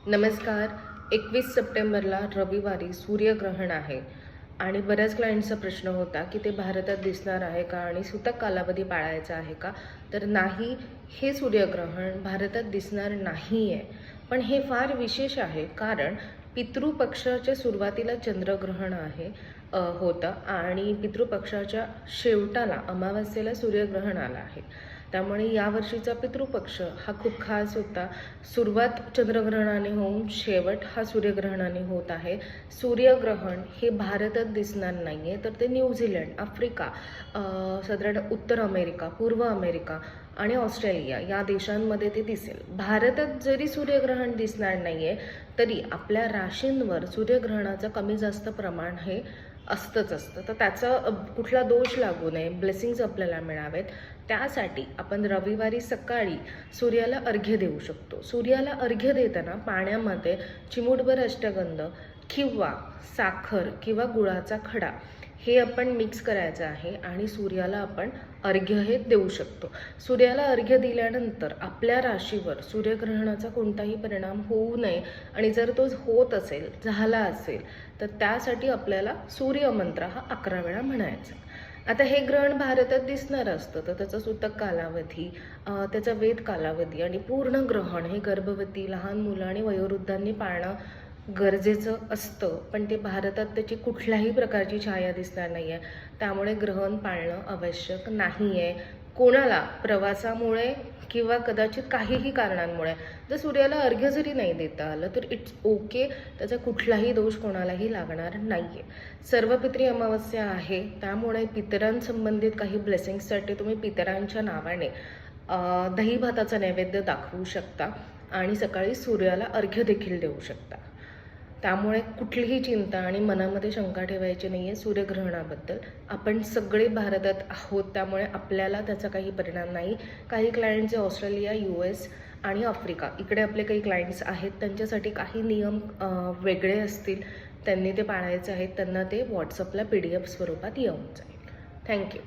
नमस्कार. 21 सप्टेंबरला रविवारी सूर्यग्रहण आहे आणि बऱ्याच क्लायंटचा प्रश्न होता की ते भारतात दिसणार आहे का आणि सूतक कालावधी पाळायचा आहे का. तर नाही, हे सूर्यग्रहण भारतात दिसणार नाही आहे. पण हे फार विशेष आहे कारण पितृपक्षाच्या सुरुवातीला चंद्रग्रहण होतं आणि पितृपक्षाच्या शेवटाला अमावस्येला सूर्यग्रहण आलं आहे. त्यामुळे यावर्षीचा पितृपक्ष हा खूप खास होता. सुरुवात चंद्रग्रहणाने होऊन शेवट हा सूर्यग्रहणाने होत आहे. सूर्यग्रहण हे भारतात दिसणार नाही आहे, तर ते न्यूझीलंड, आफ्रिका, साधारण उत्तर अमेरिका, पूर्व अमेरिका आणि ऑस्ट्रेलिया या देशांमध्ये ते दिसेल. भारतात जरी सूर्यग्रहण दिसणार नाही आहे तरी आपल्या राशींवर सूर्यग्रहणाचं कमी जास्त प्रमाण हे असतंच असतं. तर त्याचा कुठला दोष लागू नये, ब्लेसिंग्स आपल्याला मिळावेत, त्यासाठी आपण रविवारी सकाळी सूर्याला अर्घ्य देऊ शकतो. सूर्याला अर्घ्य देताना पाण्यामध्ये चिमूटभर अष्टगंध किंवा साखर किंवा गुळाचा खडा हे आपण मिक्स करायचं आहे आणि सूर्याला आपण अर्घ्य हे देऊ शकतो. सूर्याला अर्घ्य दिल्यानंतर आपल्या राशीवर सूर्यग्रहणाचा कोणताही परिणाम होऊ नये आणि जर तो होत असेल, झाला असेल, तर त्यासाठी आपल्याला सूर्यमंत्र हा 11 वेळा म्हणायचा. आता हे ग्रहण भारतात दिसणार असतं तर त्याचा सूतक कालावधी, त्याचा वेद कालावधी आणि पूर्ण ग्रहण हे गर्भवती, लहान मुलं आणि वयोवृद्धांनी पाळणं गरजेचं असतं. पण ते भारतात त्याची कुठल्याही प्रकारची छाया दिसणार नाही आहे, त्यामुळे ग्रहण पाळणं आवश्यक नाही आहे. कोणाला प्रवासामुळे किंवा कदाचित काहीही कारणांमुळे जर सूर्याला अर्घ्य जरी नाही देता आलं तर इट्स ओके, त्याचा कुठलाही दोष कोणालाही लागणार नाही आहे. सर्वपित्री अमावस्या आहे, त्यामुळे पितरांसंबंधित काही ब्लेसिंग्ससाठी तुम्ही पितरांच्या नावाने दही भाताचा नैवेद्य दाखवू शकता आणि सकाळी सूर्याला अर्घ्य देखील देऊ शकता. त्यामुळे कुठलीही चिंता आणि मनामध्ये शंका ठेवायची नाही आहे सूर्यग्रहणाबद्दल. आपण सगळे भारतात आहोत, त्यामुळे आपल्याला त्याचा काही परिणाम नाही. काही क्लायंटचे ऑस्ट्रेलिया, US आणि आफ्रिका इकडे आपले काही क्लायंट्स आहेत, त्यांच्यासाठी काही नियम वेगळे असतील, त्यांनी ते पाळायचे आहेत. त्यांना ते व्हॉट्सअपला PDF स्वरूपात येऊन जाईल. थँक्यू.